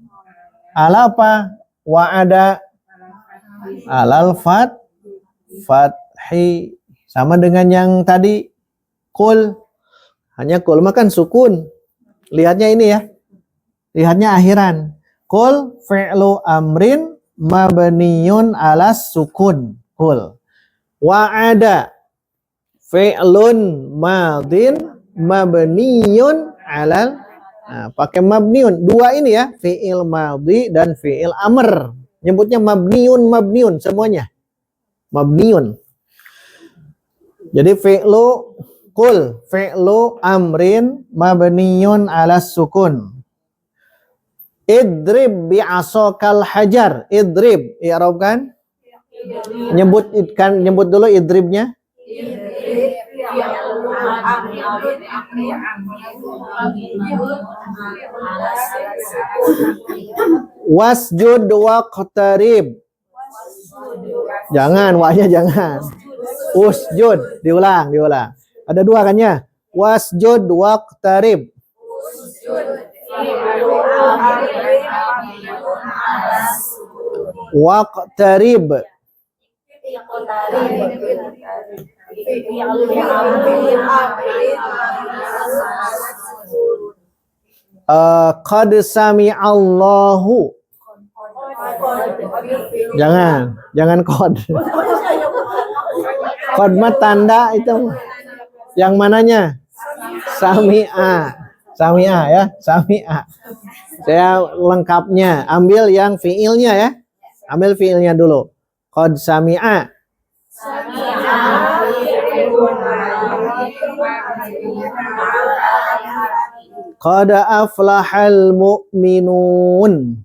ala apa? Wa'ada alal fathi. Sama dengan yang tadi kul. Hanya kul makan sukun. Lihatnya ini ya. Lihatnya akhiran. Kul fi'lu amrin mabniyun alas sukun. Kul. Wa'ada fi'lun madin mabniyun alal. Nah, pakai mabniun. Dua ini ya, fi'il madhi dan fi'il amr. Nyebutnya mabniun semuanya. Mabniun. Jadi fi'lu kul, fi'lu amrin mabniun ala sukun. Idrib bi'asokal hajar. Idrib, i'rab kan? Nyebut dulu idribnya. Wasjud waqtarib. Jangan, wa'nya jangan. Usjud, diulang. Ada dua kan ya? Wasjud waqtarib. Waqtarib. Qad sami'allahu. Jangan qad. Qad mah tanda itu. Yang mananya? Sami'a ya, sami'a. Saya lengkapnya, ambil yang fiilnya ya. Ambil fiilnya dulu. Qad sami'a. Qad aflahal mu'minun.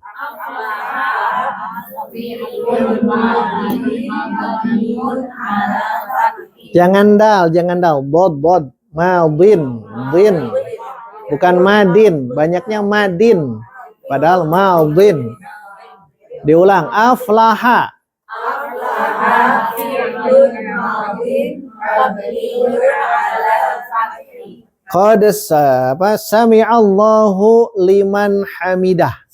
Jangan dal. Bod. Madin, din. Bukan madin, banyaknya madin. Padahal madin. Diulang, aflaha. Qad sami'allahu liman hamidah.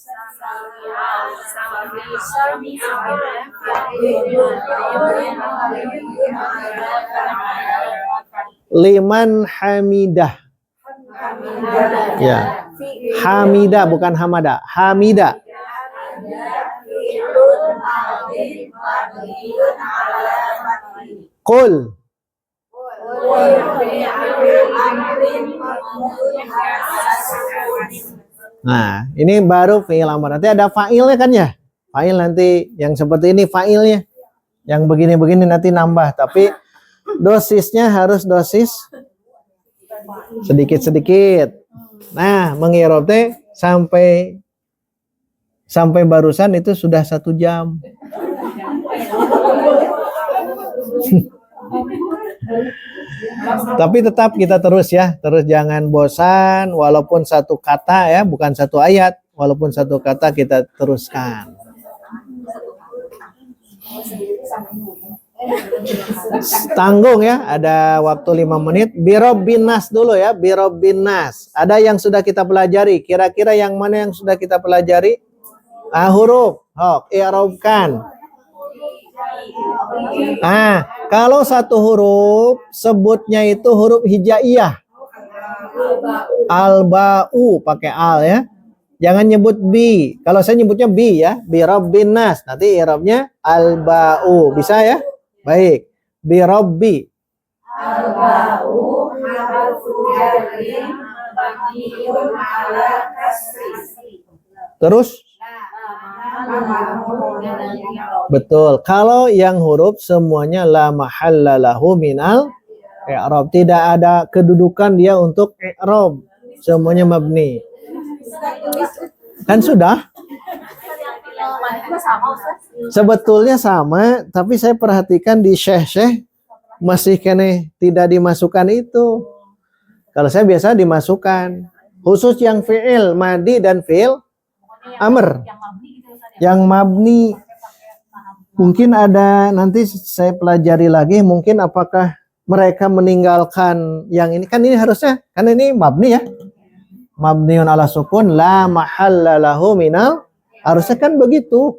Liman hamidah. Ya. Hamidah bukan hamada. Hamidah. Qul. Nah, ini baru fi'il amr. Nanti ada fa'ilnya kan ya? Fa'il nanti yang seperti ini fa'ilnya. Yang begini-begini nanti nambah. Tapi dosisnya harus dosis sedikit-sedikit. Nah, mengirab teh sampai barusan itu sudah 1 jam. Tapi tetap kita terus ya, terus jangan bosan, walaupun satu kata ya, bukan satu ayat, walaupun satu kata kita teruskan. Tanggung ya, ada waktu 5 menit. Birobbin nas dulu ya, birobbin nas. Ada yang sudah kita pelajari. Kira-kira yang mana yang sudah kita pelajari? Huruf. I'rabkan. Kalau satu huruf, sebutnya itu huruf hijaiyah. Al-ba'u, pakai al ya. Jangan nyebut bi. Kalau saya nyebutnya bi ya, birobbin nas. Nanti i'rabnya al-ba'u. Bisa ya? Baik. Birobbi. Al-ba'u harfu jarrin mabniun ala kasri. Terus? Betul. Kalau yang huruf semuanya la mahalla lahu minal i'rab. Tidak ada kedudukan dia untuk i'rab. Semuanya mabni. Kan sudah? Sebetulnya sama, tapi saya perhatikan di syekh masih kene tidak dimasukkan itu. Kalau saya biasa dimasukkan. Khusus yang fi'il madi dan fi'il amr. Yang mabni. Mungkin ada, nanti saya pelajari lagi, mungkin apakah mereka meninggalkan yang ini. Kan ini harusnya, kan ini mabni ya. Mabniun ala sukun, la mahalla lahu minal. Harusnya kan begitu.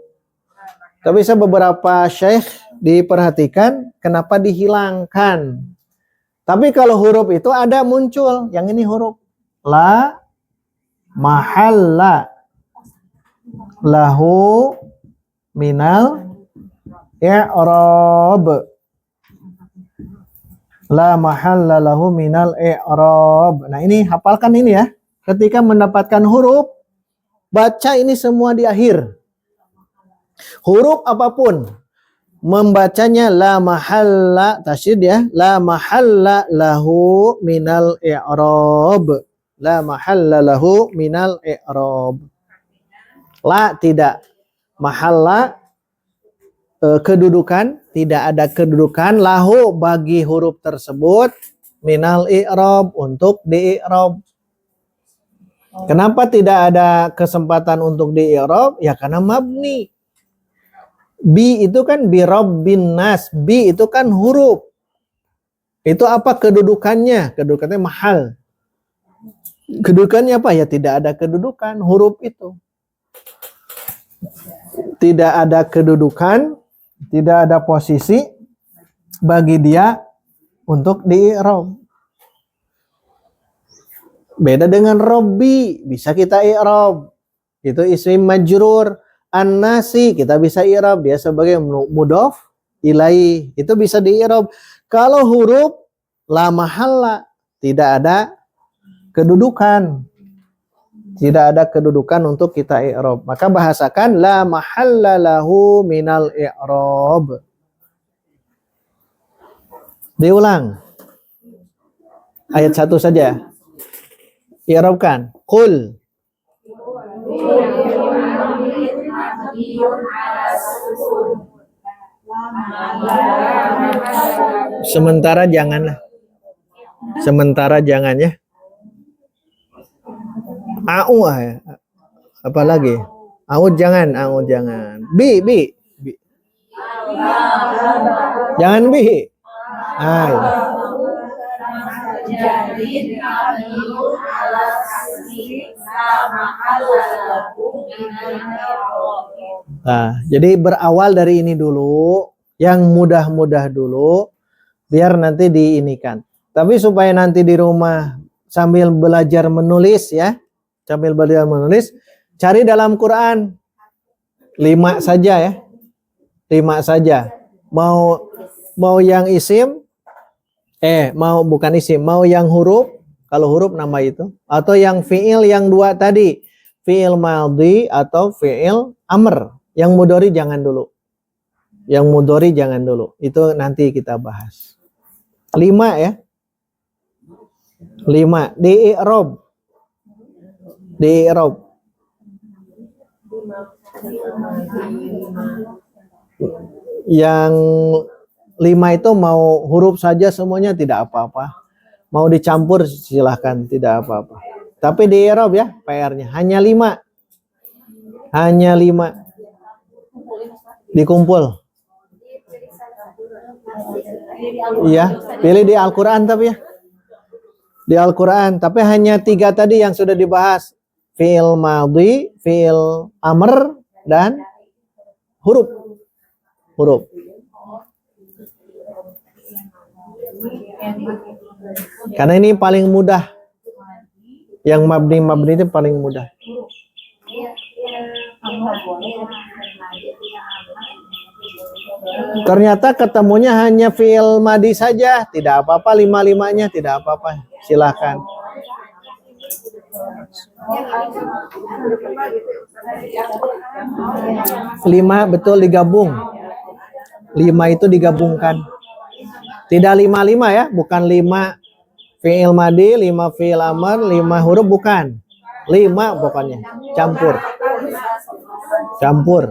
Tapi saya beberapa syekh diperhatikan kenapa dihilangkan. Tapi kalau huruf itu ada muncul. Yang ini huruf. La mahalla lahu minal i'rab. La mahalla lahu minal i'rab. Nah ini hafalkan ini ya. Ketika mendapatkan huruf, baca ini semua di akhir. Huruf apapun. Membacanya la mahalla, tasydid ya. La mahalla lahu minal i'rab. La mahalla lahu minal i'rab. La tidak. Mahalla kedudukan. Tidak ada kedudukan. Lahu bagi huruf tersebut. Minal i'rab. Untuk di i'rab. Kenapa tidak ada kesempatan untuk di i'rab? Ya karena mabni. Bi itu kan birobbin nas. Bi itu kan huruf. Itu apa kedudukannya? Kedudukannya mahal. Kedudukannya apa? Ya tidak ada kedudukan huruf itu. Tidak ada kedudukan, tidak ada posisi bagi dia untuk di i'rab. Beda dengan Robbi, bisa kita i'rab. Itu isim majrur. An-nasi, kita bisa i'rab. Dia sebagai mudhof ilaih. Itu bisa di i'rab. Kalau huruf la mahalla, tidak ada kedudukan. Tidak ada kedudukan untuk kita i'rab. Maka bahasakan la mahalla lahu minal i'rab. Diulang. Ayat 1 saja. I'rabkan. Qul. Sementara janganlah. Sementara jangan ya. Au apa lagi? Au jangan, au jangan. Bi. Jangan bi. Nah, jadi berawal dari ini dulu, yang mudah-mudah dulu, biar nanti diinikan. Tapi supaya nanti di rumah sambil belajar menulis ya, sambil belajar menulis, cari dalam Quran 5 saja ya, 5 saja. Mau yang isim, mau bukan isim, mau yang huruf, kalau huruf nama itu, atau yang fiil yang 2 tadi, fiil madhi atau fiil amr. Yang mudhari jangan dulu. Yang mudhari jangan dulu. Itu nanti kita bahas. 5 ya. 5 di i'rab. Di i'rab. Yang 5 itu mau huruf saja semuanya tidak apa-apa. Mau dicampur silahkan, tidak apa-apa. Tapi di i'rab ya PR-nya hanya 5. Hanya 5. Dikumpul. Iya, pilih di Al-Quran tapi ya. Di Al-Quran, tapi hanya 3 tadi yang sudah dibahas. Fi'il madhi, fi'il amr, dan huruf. Huruf. Karena ini paling mudah. Yang mabni itu paling mudah. Ternyata ketemunya hanya fi'il madi saja, tidak apa-apa, 5-5-nya tidak apa-apa. Silakan. Lima betul digabung. 5 itu digabungkan. Tidak 5-5 ya, bukan 5 fi'il madi, 5 fi'il amr, 5 huruf, bukan. 5 pokoknya, campur. Campur.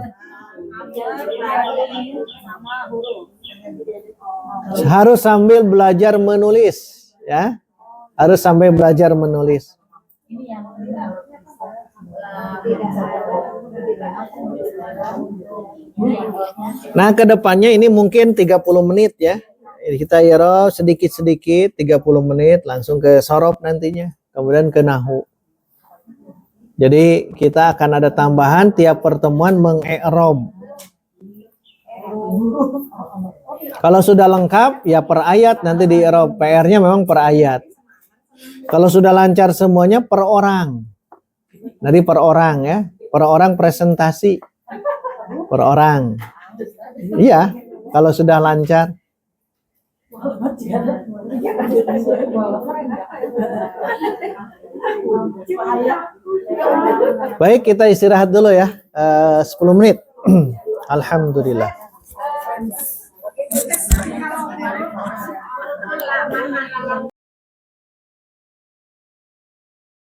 Harus sambil belajar menulis, ya. Harus sambil belajar menulis. Nah, kedepannya ini mungkin 30 menit ya. Kita irob sedikit-sedikit 30 menit langsung ke sorob nantinya, kemudian ke nahu. Jadi kita akan ada tambahan tiap pertemuan mengirob. Kalau sudah lengkap ya per ayat nanti di irob. PR-nya memang per ayat. Kalau sudah lancar semuanya per orang. Nanti per orang ya. Per orang presentasi. Per orang. Iya, kalau sudah lancar. Baik, kita istirahat dulu ya. 10 menit. Alhamdulillah.